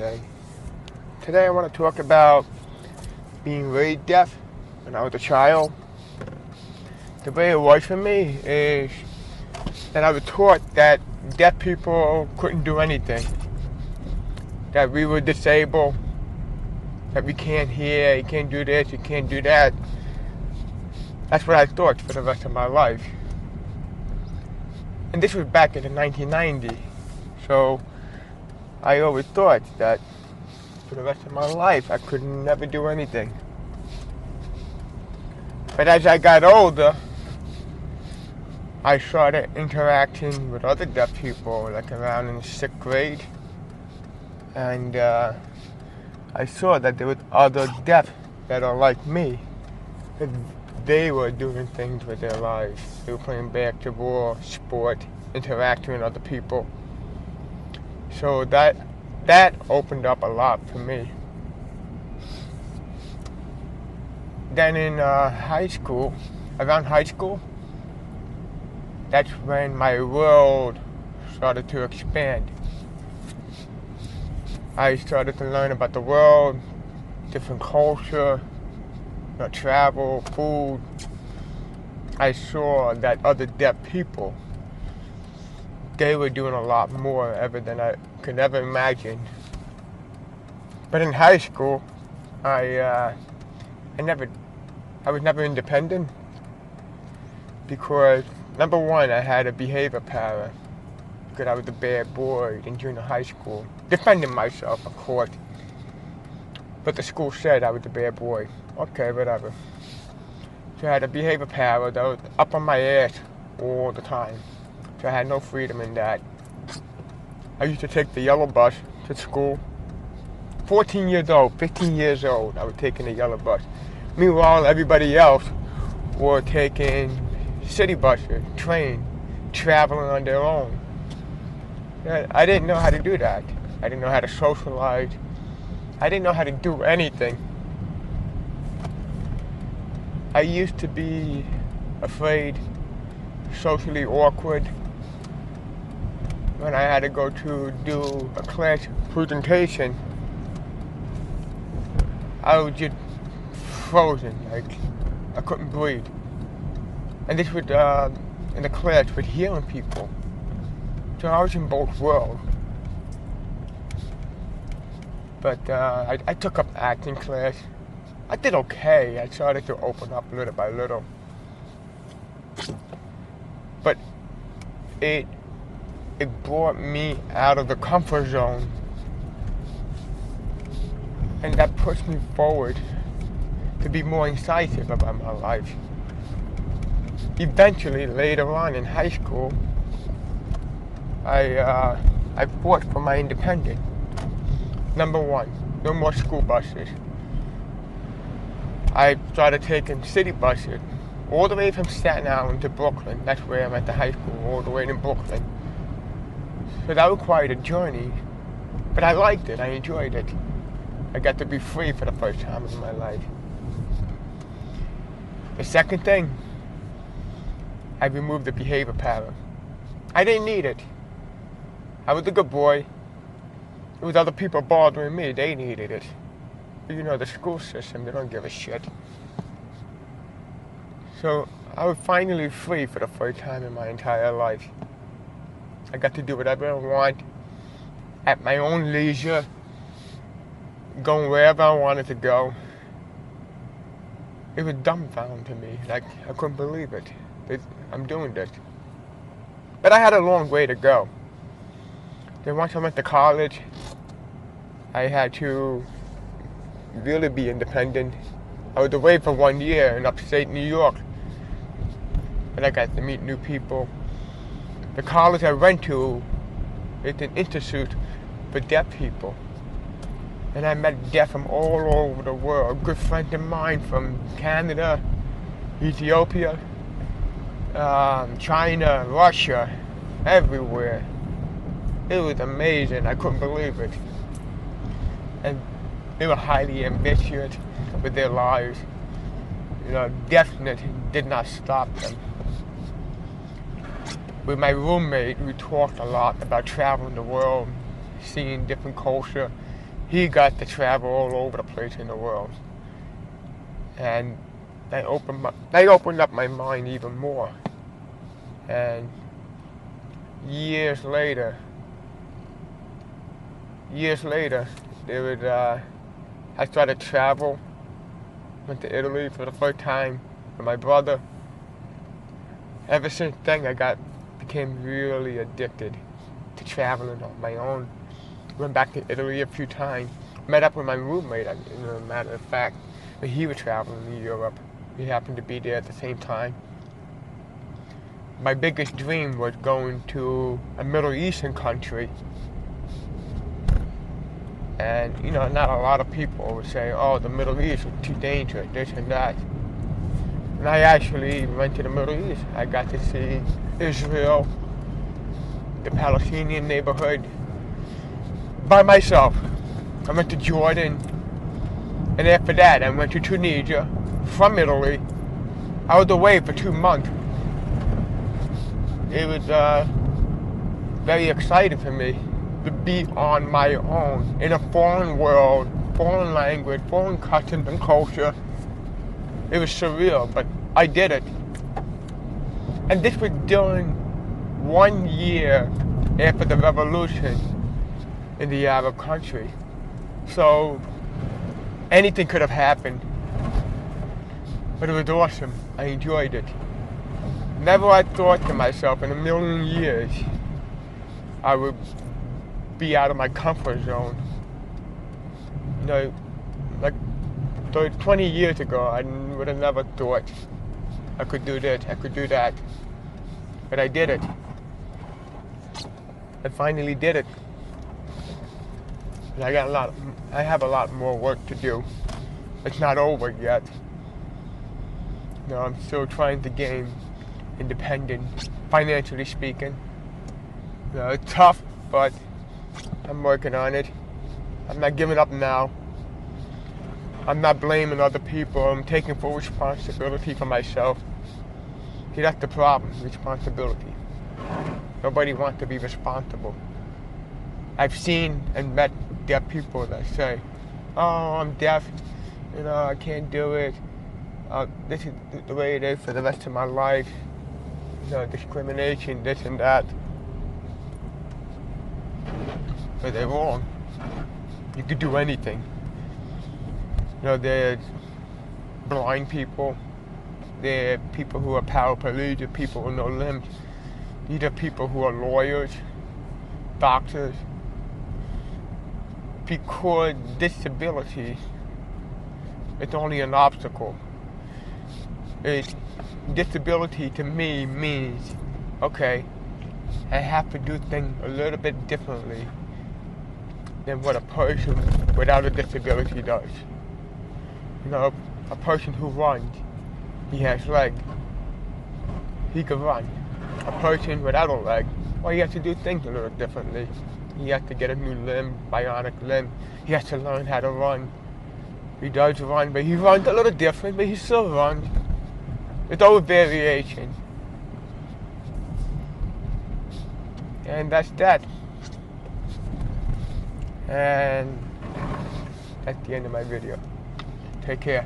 today. Today I want to talk about being raised deaf when I was a child. The way it was for me is that I was taught that deaf people couldn't do anything, that we were disabled, that we can't hear, you can't do this, you can't do that. That's what I thought for the rest of my life. And this was back in the 1990s. So I always thought that for the rest of my life I could never do anything. But as I got older, I started interacting with other deaf people, like around in the 6th grade. And I saw that there were other deaf that are like me. That they were doing things with their lives. They were playing basketball, sport, interacting with other people. So that opened up a lot for me. Then in high school, that's when my world started to expand. I started to learn about the world, different culture, travel, food. I saw that other deaf people, they were doing a lot more ever than I could ever imagine. But in high school, I was never independent because, number one, I had a behavior para because I was a bad boy in junior high school, defending myself, of course. But the school said I was a bad boy. Okay, whatever. So I had a behavior para that was up on my ass all the time. So I had no freedom in that. I used to take the yellow bus to school. 14 years old, 15 years old, I was taking the yellow bus. Meanwhile, everybody else were taking city buses, train, traveling on their own. I didn't know how to do that. I didn't know how to socialize. I didn't know how to do anything. I used to be afraid, socially awkward. When I had to go to do a class presentation, I was just frozen, like I couldn't breathe. And this was in the class with hearing people. So I was in both worlds. But I took up acting class. I did okay. I started to open up little by little. But it brought me out of the comfort zone. And that pushed me forward to be more incisive about my life. Eventually, later on in high school, I fought for my independence. Number one, no more school buses. I started taking city buses all the way from Staten Island to Brooklyn. That's where I'm at the high school, all the way to Brooklyn. So that required a journey, but I liked it, I enjoyed it. I got to be free for the first time in my life. The second thing, I removed the behavior pattern. I didn't need it. I was a good boy. It was other people bothering me, they needed it. But the school system, they don't give a shit. So I was finally free for the first time in my entire life. I got to do whatever I want, at my own leisure, going wherever I wanted to go. It was dumbfounding to me, like I couldn't believe it. I'm doing this. But I had a long way to go. Then once I went to college, I had to really be independent. I was away for 1 year in upstate New York, and I got to meet new people. The college I went to, it's an institute for deaf people. And I met deaf from all over the world. Good friends of mine from Canada, Ethiopia, China, Russia, everywhere. It was amazing. I couldn't believe it. And they were highly ambitious with their lives. Deafness did not stop them. With my roommate, we talked a lot about traveling the world, seeing different culture, he got to travel all over the place in the world. And they opened up my mind even more. And years later, I started to travel. Went to Italy for the first time with my brother. Ever since then, became really addicted to traveling on my own. Went back to Italy a few times. Met up with my roommate, as a matter of fact, when he was traveling in Europe. We happened to be there at the same time. My biggest dream was going to a Middle Eastern country. And, not a lot of people would say, oh, the Middle East is too dangerous, this and that. And I actually went to the Middle East. I got to see Israel, the Palestinian neighborhood, by myself. I went to Jordan, and after that I went to Tunisia, from Italy. I was away for 2 months. It was very exciting for me to be on my own in a foreign world, foreign language, foreign customs and culture. It was surreal, but I did it. And this was during 1 year after the revolution in the Arab country. So anything could have happened, but it was awesome. I enjoyed it. Never I thought to myself in a million years I would be out of my comfort zone. Like 20 years ago, I would have never thought I could do this, I could do that. But I did it. I finally did it. And I have a lot more work to do. It's not over yet. I'm still trying to gain independence, financially speaking. It's tough, but I'm working on it. I'm not giving up now. I'm not blaming other people. I'm taking full responsibility for myself. See, that's the problem, responsibility. Nobody wants to be responsible. I've seen and met deaf people that say, oh, I'm deaf, I can't do it. This is the way it is for the rest of my life. Discrimination, this and that. But they're wrong. You could do anything. There's blind people. There are people who are paraplegic, people with no limbs. These are people who are lawyers, doctors. Because disability is only an obstacle. Disability to me means, okay, I have to do things a little bit differently than what a person without a disability does. A person who runs, he has legs, he can run. A person without a leg, well, he has to do things a little differently. He has to get a new limb, bionic limb. He has to learn how to run. He does run, but he runs a little different, but he still runs. It's always variation. And that's that. And that's the end of my video. Take care.